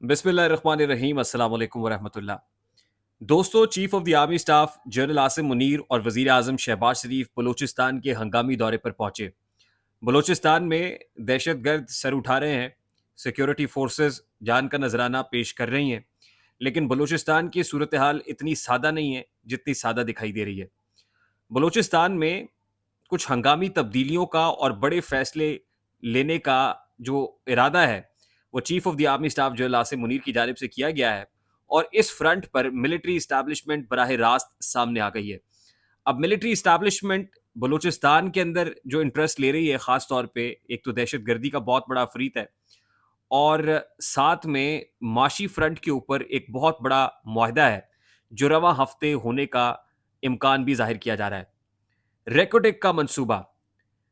बिस्मिल्लाहिर्रहमानिर्रहीम अस्सलाम वालेकुम वरहमतुल्लाह। दोस्तों, chief of the army staff general Asim Munir और वजीर आजम शहबाज शरीफ बलूचिस्तान के हंगामी दौरे पर पहुंचे। बलूचिस्तान में दहशतगर्द सर उठा रहे हैं, सिक्योरिटी फोर्सेस जान का नजराना पेश कर रही हैं, लेकिन बलूचिस्तान की सूरत हाल इतनी सादा नहीं है जितनी सादा दिखाई दे रही है। बलूचिस्तान में कुछ हंगामी तब्दीलियों का और बड़े फैसले लेने का जो इरादा है, वो chief of the army staff general Asim Munir की जानिब से किया गया है और इस फ्रंट पर मिलिट्री इस्टेब्लिशमेंट बराह रास्त सामने आ गई है। अब मिलिट्री इस्टेब्लिशमेंट बलूचिस्तान के अंदर जो इंटरेस्ट ले रही है, ख़ास तौर पे एक तो दहशतगर्दी का बहुत बड़ा अफरीत है और साथ में माशी फ्रंट के ऊपर एक बहुत बड़ा मुआहदा है, जो रवां हफ्ते होने का इम्कान भी ज़ाहिर किया जा रहा है। रेकोडेक का मंसूबा।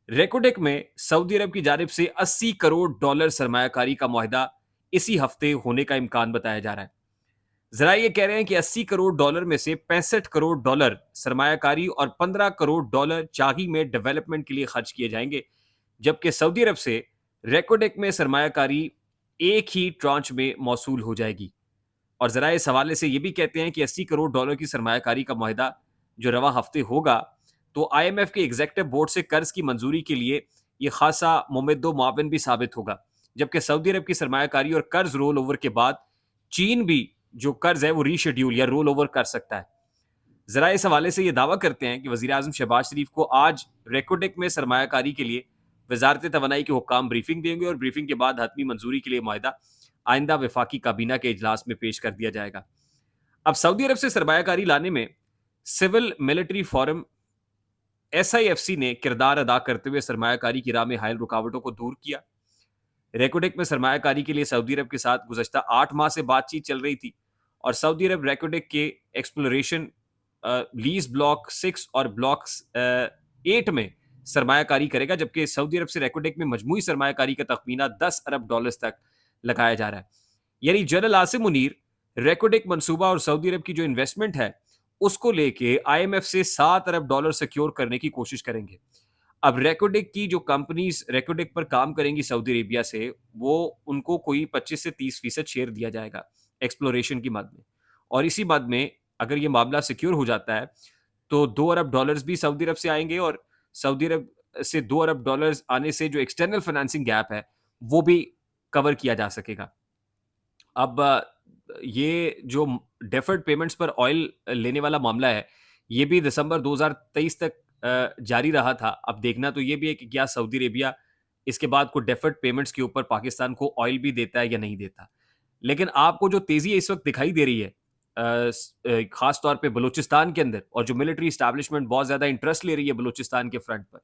रेकोडेक में सऊदी अरब की जानिब से 80 करोड़ डॉलर सरमायाकारी का मुआहदा इसी हफ्ते होने का इम्कान बताया जा रहा है। जरा ये कह रहे हैं कि 80 करोड़ डॉलर में से 65 करोड़ डॉलर सरमायाकारी और 15 करोड़ डॉलर चाही में डेवलपमेंट के लिए खर्च किए जाएंगे, जबकि सऊदी अरब से रेकोडेक में सरमायाकारी एक ही ट्रांच में मौसूल हो जाएगी। और जरा इस हवाले से ये भी कहते हैं कि 80 करोड़ डॉलर की सरमायाकारी का मुआहदा जो रवां हफ्ते होगा, तो आईएमएफ के एग्जीक्यूटिव बोर्ड से कर्ज की मंजूरी के लिए ये खासा मुमद्दो मुआविन भी साबित होगा। जबकि सऊदी अरब की सरमायाकारी और कर्ज रोल ओवर के बाद चीन भी जो कर्ज है वो रीशेड्यूल या रोल ओवर कर सकता है। जरा इस हवाले से ये दावा करते हैं कि वजीर आजम शहबाज शरीफ को आज रेकोडेक में सरमायाकारी के लिए वजारत तवानाई के हुक्काम ब्रीफिंग देंगे और ब्रीफिंग के बाद हतमी मंजूरी के लिए मुआहदा आइंदा वफाकी काबीना के इजलास में पेश कर दिया जाएगा। अब सऊदी अरब से सरमायाकारी लाने में सिविल मिलिट्री फोरम एसआईएफसी ने किरदार अदा करते हुए सरमायाकारी की राह में हायल रुकावटों को दूर किया। रेकोडेक में सरमायाकारी के लिए सऊदी अरब के साथ गुज़श्ता 8 माह से बातचीत चल रही थी और सऊदी अरब रेकोडेक के एक्सप्लोरेशन लीज ब्लॉक 6 और ब्लॉक 8 में सरमायाकारी करेगा, जबकि सऊदी अरब से रेकोडेक में मजमूई सरमायाकारी का तखमीना 10 अरब डॉलर्स तक लगाया जा रहा है। यानी जनरल आसिम मुनीर रेकोडेक मंसूबा और सऊदी अरब की जो इन्वेस्टमेंट है उसको लेके आईएमएफ से 7 अरब डॉलर सिक्योर करने की कोशिश करेंगे। अब रेकोडेक की जो कंपनीज रेकोडेक पर काम करेंगी सऊदी अरेबिया से, वो उनको कोई 25 से 30% शेयर दिया जाएगा एक्सप्लोरेशन की मद में। और इसी मद में अगर ये मामला सिक्योर हो जाता है, तो 2 अरब डॉलर्स भी सऊदी अरब से आएंगे और सऊदी अरब से 2 अरब डॉलर्स आने से जो एक्सटर्नल फाइनेंसिंग गैप है, वो भी कवर किया जा सकेगा। अब ये जो डेफर्ड पेमेंट्स पर ऑयल लेने वाला मामला है, ये भी दिसंबर 2023 तक जारी रहा था। अब देखना तो ये भी है कि क्या सऊदी अरेबिया इसके बाद कोई डेफर्ड पेमेंट्स के ऊपर पाकिस्तान को ऑयल भी देता है या नहीं देता। लेकिन आपको जो तेज़ी इस वक़्त दिखाई दे रही है ख़ास तौर पे बलूचिस्तान के अंदर और जो मिलिट्री एस्टेब्लिशमेंट बहुत ज़्यादा इंटरेस्ट ले रही है बलूचिस्तान के फ्रंट पर,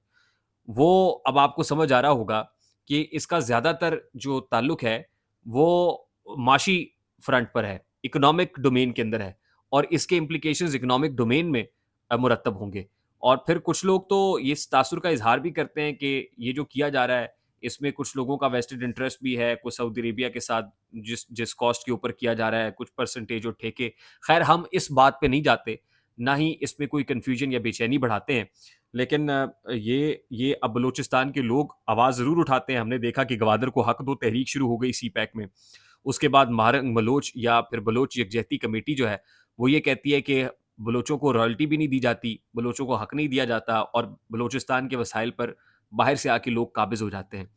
वो अब आपको समझ आ रहा होगा कि इसका ज़्यादातर जो ताल्लुक है, वो माशी फ्रंट पर है, इकोनॉमिक डोमेन के अंदर है और इसके इम्प्लीकेशंस इकोनॉमिक डोमेन में मुरत्तब होंगे। और फिर कुछ लोग तो ये इस तासुर का इज़हार भी करते हैं कि ये जो किया जा रहा है, इसमें कुछ लोगों का वेस्टेड इंटरेस्ट भी है, कुछ सऊदी अरेबिया के साथ जिस जिस कॉस्ट के ऊपर किया जा रहा है, कुछ परसेंटेज और ठेके। खैर हम इस बात पे नहीं जाते, ना ही इसमें कोई कन्फ्यूजन या बेचैनी बढ़ाते हैं। लेकिन ये अब बलूचिस्तान के लोग आवाज़ ज़रूर उठाते हैं। हमने देखा कि गवादर को हक दो तहरीक शुरू हो गई सीपैक में। उसके बाद महारंग बलोच या फिर बलोच यकजहती कमेटी जो है, वो ये कहती है कि बलोचों को रॉयल्टी भी नहीं दी जाती, बलोचों को हक नहीं दिया जाता और बलूचिस्तान के वसाइल पर बाहर से आके लोग काबिज़ हो जाते हैं।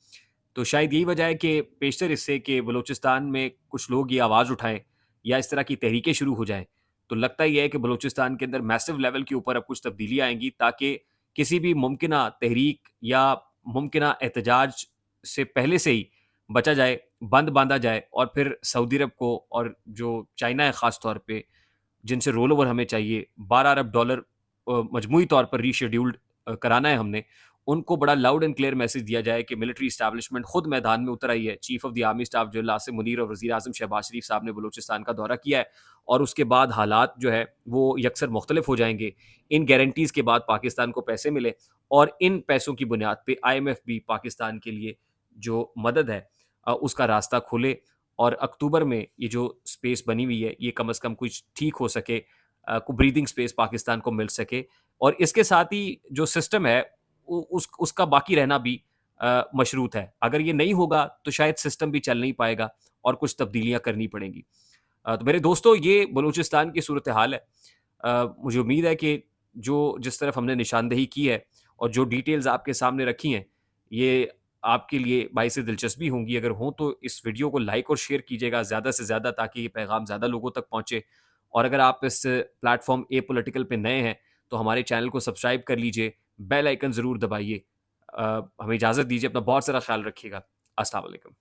तो शायद यही वजह है कि पेशतर इससे कि बलूचिस्तान में कुछ लोग ये आवाज़ उठाएँ या इस तरह की तहरीकें शुरू हो जाएँ, तो लगता ये है कि बलूचिस्तान के अंदर मैसिव लेवल के ऊपर अब कुछ तब्दीली आएँगी ताकि किसी भी मुमकिना तहरीक या मुमकिना एहतजाज से पहले से ही बचा जाए, बंद बाँधा जाए और फिर सऊदी अरब को और जो चाइना है ख़ास तौर पे, जिनसे रोल ओवर हमें चाहिए, 12 अरब डॉलर मजमूई तौर पर रीशेड्यूल्ड कराना है हमने, उनको बड़ा लाउड एंड क्लियर मैसेज दिया जाए कि मिलिट्री एस्टेब्लिशमेंट खुद मैदान में उतर आई है। Chief of the army staff general Asim Munir और वज़ीर आज़म शहबाज शरीफ साहब ने बलूचिस्तान का दौरा किया है और उसके बाद हालात जो है वो यकसर मुख्तलिफ हो जाएँगे। इन गारंटीज़ के बाद पाकिस्तान को पैसे मिले और इन पैसों की बुनियाद पे आईएमएफ भी पाकिस्तान के लिए जो मदद है उसका रास्ता खोले और अक्टूबर में ये जो स्पेस बनी हुई है, ये कम से कम कुछ ठीक हो सके, को ब्रीदिंग स्पेस पाकिस्तान को मिल सके और इसके साथ ही जो सिस्टम है उसका बाकी रहना भी मशरूत है। अगर ये नहीं होगा तो शायद सिस्टम भी चल नहीं पाएगा और कुछ तब्दीलियाँ करनी पड़ेंगी। तो मेरे दोस्तों, ये बलूचिस्तान की सूरत हाल है। मुझे उम्मीद है कि जिस तरफ हमने निशानदेही की है और जो डिटेल्स आपके सामने रखी हैं, ये आपके लिए बाइस दिलचस्पी होंगी। अगर हों तो इस वीडियो को लाइक और शेयर कीजिएगा ज़्यादा से ज़्यादा, ताकि ये पैगाम ज़्यादा लोगों तक पहुँचे। और अगर आप इस प्लेटफ़ॉर्म एपॉलिटिकल पे नए हैं, तो हमारे चैनल को सब्सक्राइब कर लीजिए, बेल आइकन ज़रूर दबाइए। हमें इजाज़त दीजिए, अपना बहुत सारा ख़्याल रखिएगा। अस्सलाम वालेकुम।